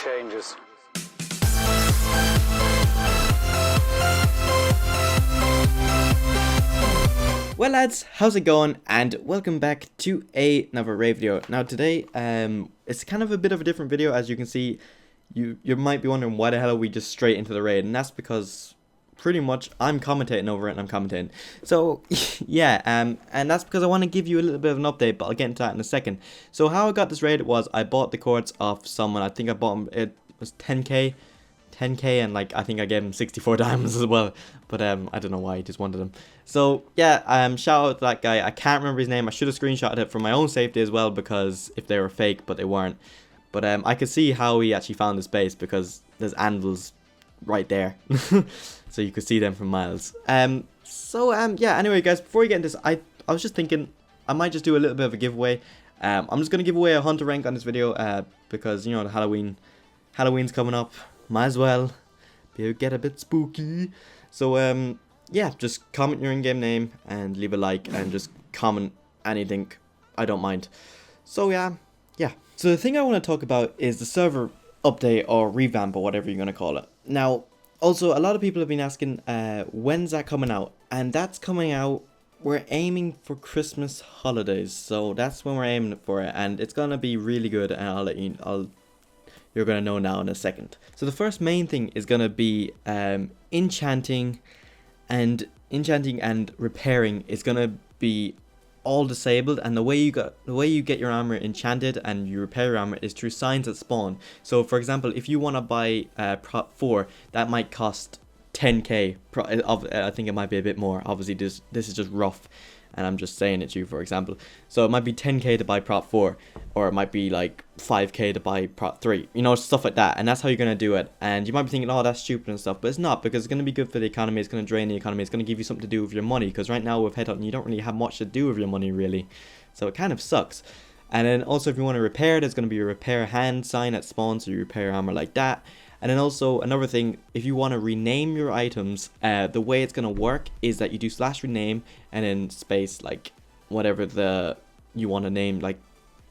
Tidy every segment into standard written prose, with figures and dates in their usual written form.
changes. Well lads, how's it going? And welcome back to another raid video. Now today, it's kind of a bit of a different video. As you can see, you might be wondering why the hell are we just straight into the raid, and that's because pretty much I'm commentating over it and I'm commentating. So yeah, and that's because I want to give you a little bit of an update, but I'll get into that in a second. So how I got this raid was I bought the courts off someone. I think I bought him, it was 10k, and like I think I gave him 64 diamonds as well, but I don't know why, he just wanted them. So yeah, shout out to that guy. I can't remember his name. I should have screenshotted it for my own safety as well, because if they were fake, but they weren't. But I could see how he actually found his base, because there's anvils right there. So you could see them from miles. Yeah, anyway guys, before we get into this, I was just thinking I might just do a little bit of a giveaway. I'm just gonna give away a hunter rank on this video, because you know the Halloween's coming up. Might as well get a bit spooky. So yeah, just comment your in-game name and leave a like, and just comment anything. I don't mind. So yeah. So the thing I want to talk about is the server update or revamp or whatever you're gonna call it. Now, also a lot of people have been asking when's that coming out, and that's coming out. We're aiming for Christmas holidays, so that's when we're aiming for it, and it's gonna be really good. And I'll let you. You're gonna know now in a second. So the first main thing is gonna be enchanting and repairing is gonna be all disabled, and the way you get your armor enchanted and you repair your armor is through signs at spawn. So for example, if you want to buy prop 4, that might cost 10k. I think it might be a bit more. Obviously this is just rough, and I'm just saying it to you for example. So it might be 10k to buy prop 4, or it might be like 5k to buy prop 3, you know, stuff like that. And that's how you're going to do it. And you might be thinking, oh, that's stupid and stuff, but it's not, because it's going to be good for the economy. It's going to drain the economy. It's going to give you something to do with your money, because right now with headhunting you don't really have much to do with your money really, so it kind of sucks. And then also if you want to repair, there's going to be a repair hand sign at spawn, so you repair armor like that. And then also another thing, if you want to rename your items, the way it's going to work is that you do /rename and then space like whatever you want to name, like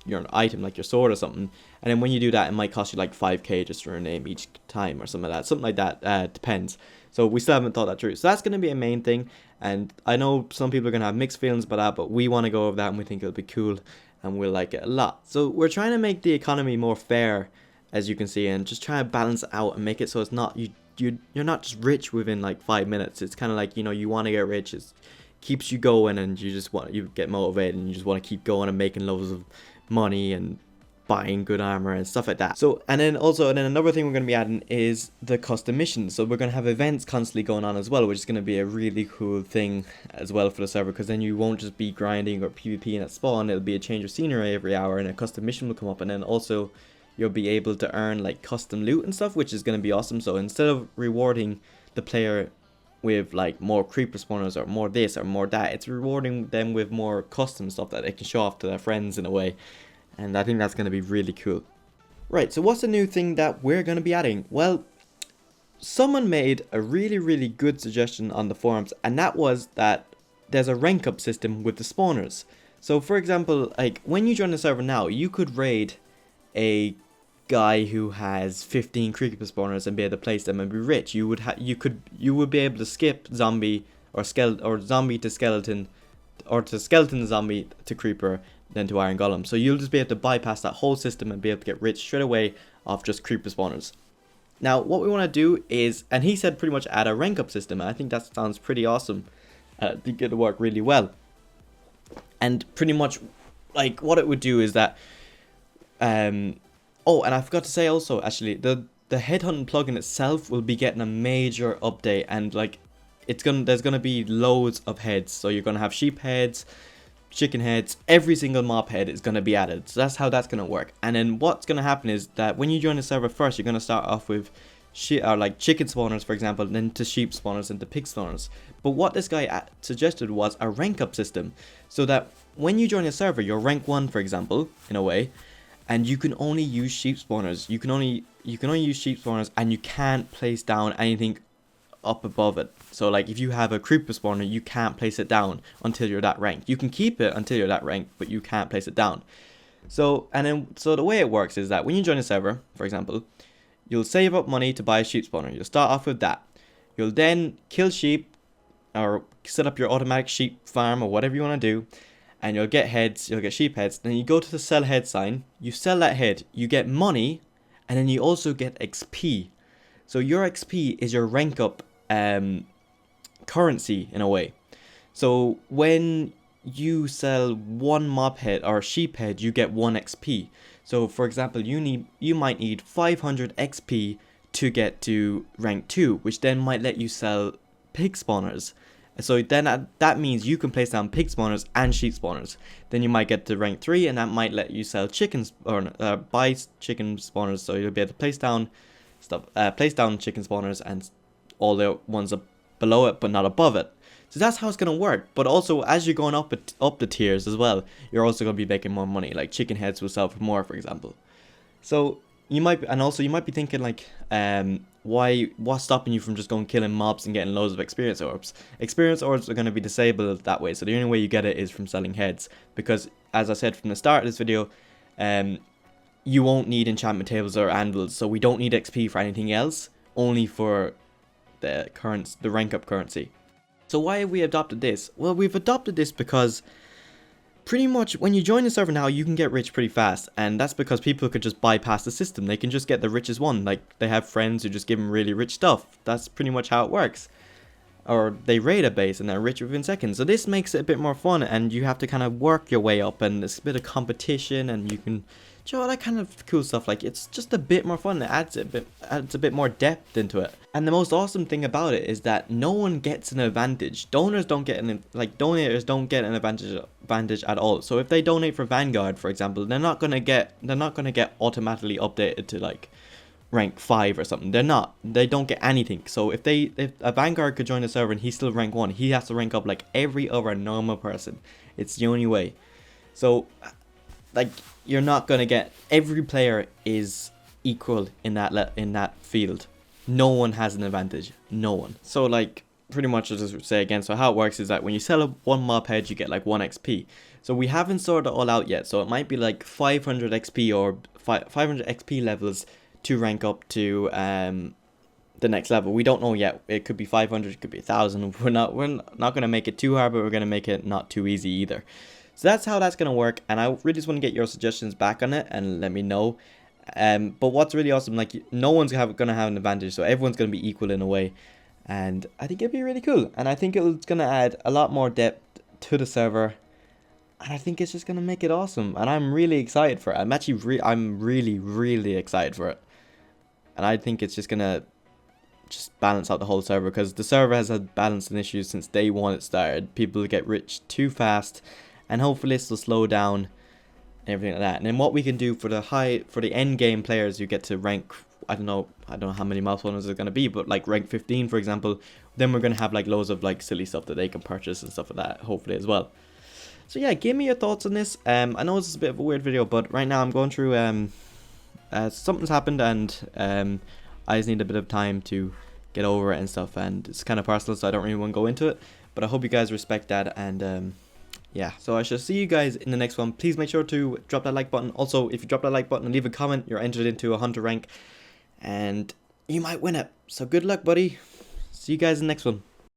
your item, like your sword or something. And then when you do that, it might cost you like 5k just to rename each time or something like that. Depends. So we still haven't thought that through. So that's going to be a main thing. And I know some people are going to have mixed feelings about that, but we want to go over that, and we think it'll be cool and we'll like it a lot. So we're trying to make the economy more fair, as you can see, and just try to balance it out and make it so it's not you're not just rich within like 5 minutes. It's kind of like, you know, you want to get rich, it keeps you going, and you get motivated, and you just want to keep going and making loads of money and buying good armor and stuff like that. So and then another thing we're going to be adding is the custom missions. So we're going to have events constantly going on as well, which is going to be a really cool thing as well for the server, because then you won't just be grinding or PvPing at spawn. It'll be a change of scenery every hour, and a custom mission will come up, and then also you'll be able to earn like custom loot and stuff, which is going to be awesome. So instead of rewarding the player with like more creeper spawners or more this or more that, it's rewarding them with more custom stuff that they can show off to their friends in a way. And I think that's going to be really cool. Right, so what's the new thing that we're going to be adding? Well, someone made a really good suggestion on the forums, and that was that there's a rank up system with the spawners. So for example, like when you join the server now, you could raid a guy who has 15 creeper spawners and be able to place them and be rich. You would be able to skip zombie or zombie to skeleton, or to skeleton zombie to creeper, then to iron golem. So you'll just be able to bypass that whole system and be able to get rich straight away off just creeper spawners. Now what we want to do is, and he said pretty much add a rank up system, and I think that sounds pretty awesome. I think it'll work really well. And pretty much like what it would do is that oh, and I forgot to say also, actually, the headhunting plugin itself will be getting a major update, and like there's gonna be loads of heads. So you're gonna have sheep heads, chicken heads, every single mob head is gonna be added. So that's how that's gonna work. And then what's gonna happen is that when you join the server first, you're gonna start off with like chicken spawners, for example, then to sheep spawners and to pig spawners. But what this guy suggested was a rank up system, so that when you join a server, you're rank 1, for example, in a way, and you can only use sheep spawners. You can only use sheep spawners, and you can't place down anything up above it. So like if you have a creeper spawner, you can't place it down until you're that rank. You can keep it until you're that rank, but you can't place it down. So the way it works is that when you join a server, for example, you'll save up money to buy a sheep spawner. You'll start off with that. You'll then kill sheep or set up your automatic sheep farm or whatever you want to do, and you'll get heads, you'll get sheep heads. Then you go to the sell head sign, you sell that head, you get money, and then you also get XP. So your XP is your rank up currency in a way. So when you sell one mob head or sheep head, you get 1 XP. So for example, you might need 500 XP to get to rank 2, which then might let you sell pig spawners. So then that means you can place down pig spawners and sheep spawners. Then you might get to rank 3, and that might let you sell chickens or buy chicken spawners. So you'll be able to place down chicken spawners and all the ones up below it, but not above it. So that's how it's gonna work. But also, as you're going up the tiers as well, you're also gonna be making more money. Like chicken heads will sell for more, for example. So you might be thinking like, what's stopping you from just going killing mobs and getting loads of experience orbs? Experience orbs are going to be disabled that way, so the only way you get it is from selling heads, because as I said from the start of this video, you won't need enchantment tables or anvils, so we don't need XP for anything else, only for the rank up currency. So why have we adopted this? Well, we've adopted this because pretty much when you join the server now, you can get rich pretty fast, and that's because people could just bypass the system. They can just get the richest one. Like, they have friends who just give them really rich stuff. That's pretty much how it works. Or they raid a base and they're rich within seconds. So this makes it a bit more fun, and you have to kind of work your way up, and it's a bit of competition, and you can, you know, that kind of cool stuff. Like, it's just a bit more fun. It adds a bit more depth into it. And the most awesome thing about it is that no one gets an advantage. Donators don't get an advantage at all. So if they donate for Vanguard, for example, they're not gonna get automatically updated to like rank 5 or something. They don't get anything. So if a Vanguard could join the server and he's still rank 1, he has to rank up like every other normal person. It's the only way. So like, you're not gonna get, every player is equal in that field. No one has an advantage. No one. So like, pretty much, I'll just say again, so how it works is that when you sell one mob head, you get like 1 XP. So we haven't sorted it all out yet, so it might be like 500 XP or 500 XP levels to rank up to the next level. We don't know yet. It could be 500, it could be 1,000. We're not going to make it too hard, but we're going to make it not too easy either. So that's how that's going to work, and I really just want to get your suggestions back on it and let me know. But what's really awesome, like, no one's gonna have an advantage, so everyone's gonna be equal in a way, and I think it'd be really cool, and I think it's gonna add a lot more depth to the server, and I think it's just gonna make it awesome, and I'm really excited for it. I'm really excited for it, and I think it's just gonna balance out the whole server, because the server has had balancing issues since day one it started. People get rich too fast, and hopefully this will slow down everything like that. And then what we can do for the end game players who get to rank, I don't know how many mouse owners are going to be, but like rank 15 for example, then we're going to have like loads of like silly stuff that they can purchase and stuff like that, hopefully as well. So yeah, give me your thoughts on this. I know this is a bit of a weird video, but right now I'm going through something's happened, and I just need a bit of time to get over it and stuff, and it's kind of personal, so I don't really want to go into it, but I hope you guys respect that. And yeah, so I shall see you guys in the next one. Please make sure to drop that like button. Also, if you drop that like button and leave a comment, you're entered into a hunter rank, and you might win it. So good luck, buddy. See you guys in the next one.